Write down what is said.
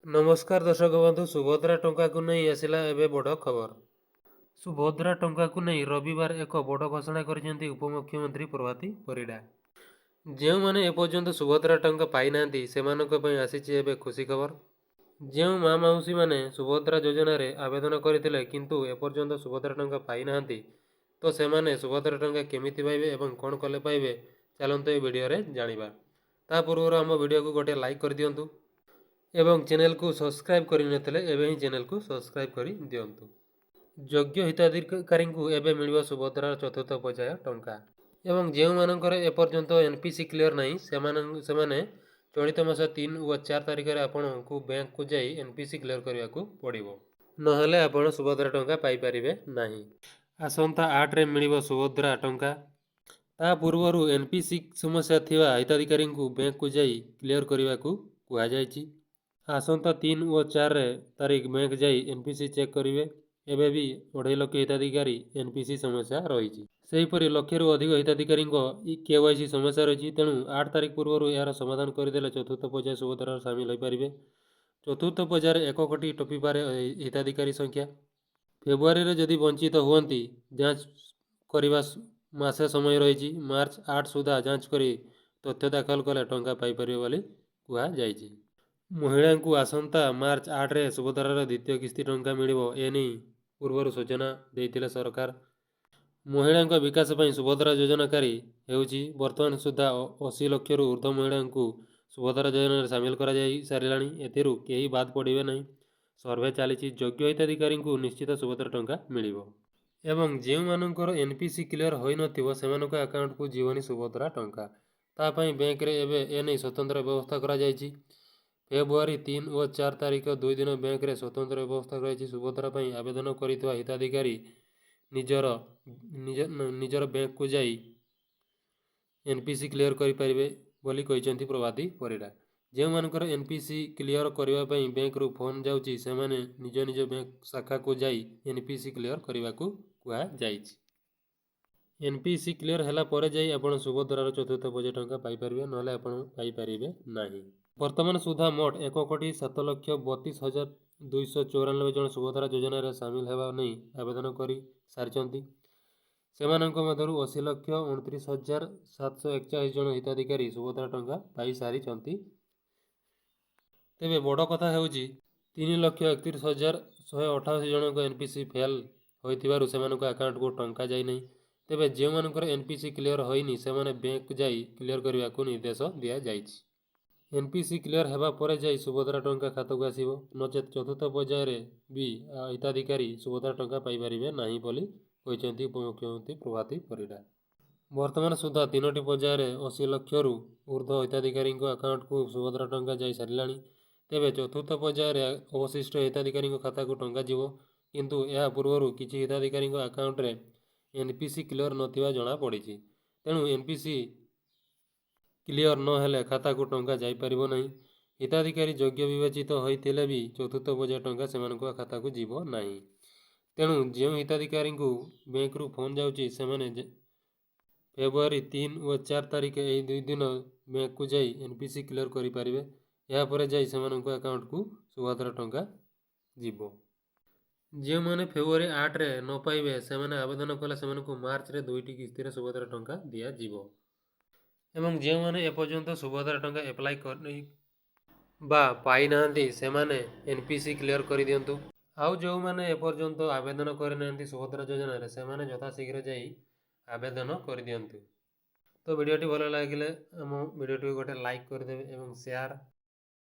नमस्कार दर्शक बंधु सुभद्रा टंका को नहीं आसिला एबे बड़ खबर। सुभद्रा टंका को नहीं रविवार एक बड़ घोषणा करिसेंती उपमुख्यमंत्री प्रभाती परिडा। जो माने एपर्यंत सुभद्रा टंका पाई नांती सेमानक पई आसीची एबे खुशी खबर। जो माँ मौसी माने सुभद्रा योजना रे आवेदन करथिले किंतु एपर्यंत सुभद्रा टंका पाई नांती तो सेमाने सुभद्रा टंका केमिति पाइबे एवं कोन कले पाइबे चलंतु ए वीडियो रे जानिबा। ता पूर्व हम वीडियो को गोटे लाइक कर दियंतु एवं चैनल को सब्सक्राइब करि नथिले एबे ही चैनल को सब्सक्राइब करि दियंतु। योग्य हिताधिकारी को एबे मिलिबो सुभद्रार चतुर्थ पर्याय टंका एवं जो मानकर एपर्यंत एनपीसी क्लियर नहीं सेमाने चलित मास 3 व 4 तारिख में आपण को बैंक को जाई एनपीसी क्लियर करने को पड़ो नहेले आपण सुभद्रा टंका पाई परिबे नाही। आसंता 8 रे मिलिबो सुभद्रा टंका। ता पूर्वरु एनपीसी समस्या थिबा हिताधिकारी को बैंक को जाई क्लियर करने को कुआ जायछि। आसंता 3 व 4 तारिख बैंक जाई एनपीसी चेक करेंगे। एबे भी 2.5 लाख हिताधिकारी एनपीसी समस्या रही। सेहीपरि लक्षरू अधिक हिताधिकारी केवाईसी समस्या रही। तेणु 8 तारिख पूर्व यार समाधान करदे चतुर्थ पर्याय सुभद्रार सामिल हो पारे। चतुर्थ पर्याय 1 कोटी टपी पारे हिताधिकारी संख्या। फेब्रुआरी में जदि वंचित हुअन्ति जांच करने मासे समय रही। मार्च 8 सुधा जांच कर तथ्य दाखल कले टंका पाइपर बोली कहुई। महिला को आसंता मार्च 8 रे सुभद्रार द्वितीय किस्ती टंका मिलिबो एने पूर्व सूचना देते सरकार। महिला विकास पर सुभद्रा योजनाकारी होउछि वर्तमान सुधा 80 लाख रु ऊर्ध्व महिला को सुभद्रा योजना में सामिल कर साराणी। एथिरु केही बाद पड़े नहीं। सर्वे चली योग्य हिताधिकारी को निश्चित सुभद्रा टंका मिलिबो एवं जो मानकर एनपीसी क्लियर होई नथिबो सेमानक अकाउंट को जीवनी सुभद्रा टंका। तापई बैंक रे एबे एने स्वतंत्र व्यवस्था करा जायछि। फेब्रुआरी 3 व 4 तारिख 2 दिन बैंक रे स्वतंत्र व्यवस्था रही। सुभद्रा पर आवेदन करितवा हिताधिकारी निजर बैंक को जाई एनपीसी क्लियर करि परिबे बोली कहिसेंती प्रभाती परिडा। जो मानकर एनपीसी क्लियर करने बैंक रु फोन जाउची सेमाने निज निज बैंक शाखा को जाई एनपीसी क्लियर करने को कुआ जाइछि। एनपीसी क्लियर होला परे जाई आपण सुभद्रार चतुर्थ पर्याय टंका पाई परिबे नहले आपण पाई परिबे नाही। वर्तमान सुधा मोट 1,07,32,294 जन सुभद्रा योजना रे सामिल हेबा नहीं आवेदन करी सारिचंती। सेमानंक मधरु 80,29,741 जन हिताधिकारी सुभद्रा टंका पाई सारिचंती। तेबे बड़ कथा हेउची 3,31,188 जन एनपीसी फेल होइतिबारु सेमानंक अकाउंट को टंका जाई नहीं। तेबे जे मानकर एनपीसी क्लियर होइनी सेमाने बैंक जाई क्लियर करने को निर्देश दिया जाइछि। एनपीसी क्लियर हेबा परे जाई सुभद्रा टंका खाता को आसीबो नचेत चतुर्थ पर्याय रे भी हिताधिकारी सुभद्रा टंका पाई परिबे नाही बोली कहिसेंती उपमुख्यमंत्री प्रभाती परिडा। वर्तमान सुधा 3टी पर्याय रे 80 लाख रु ऊर्ध्व हिताधिकारी अकाउंट को सुभद्रा टंका जाई सारिलाणी। तेबे चतुर्थ पर्याय रे अवशिष्ट हिताधिकारी खाता को टंका जीवो किंतु यह पूर्व किछि हिताधिकारी अकाउंट रे एनपीसी क्लियर नथिबा जणा पड़िछि। तेणु एनपीसी क्लियर न हेले खाता को टंका जाई परिबो नहीं। हिताधिकारी योग्य विवेचित होइतिले भी चतुर्थ पर्याय टंका सेमानक खाता को जीवो नहीं। तेणु जो हिताधिकारी को बैंक रु फोन जाउची सेमाने फेब्रुआरी 3 व 4 तारिख एही 2 दिन बैंक को जाई एनपीसी क्लियर करि परिबे। या परे जाई सेमानक अकाउंट को सुभद्रा टंका जीवो। जो मैंने फेब्रुआरी 8 रे न पाइबे सेमाने आवेदन कले सेमानकु मार्च रे 2टी किस्ती रे सुभद्रा टंका दिया जीवो एवं जो मैंने एपर्यंत सुभद्रा टंका एप्लाई कर बा पाई नांती सेमाने एनपीसी क्लियर करि दियंतु। आउ जो मैंने एपर्यंत आवेदन करि नांती सुभद्रा योजना रे सेमाने यथाशीघ्र जाई आवेदन करि दियंतु। तो वीडियोटी भल लागिले हम वीडियोटी गोटे लाइक कर देबे एवं शेयर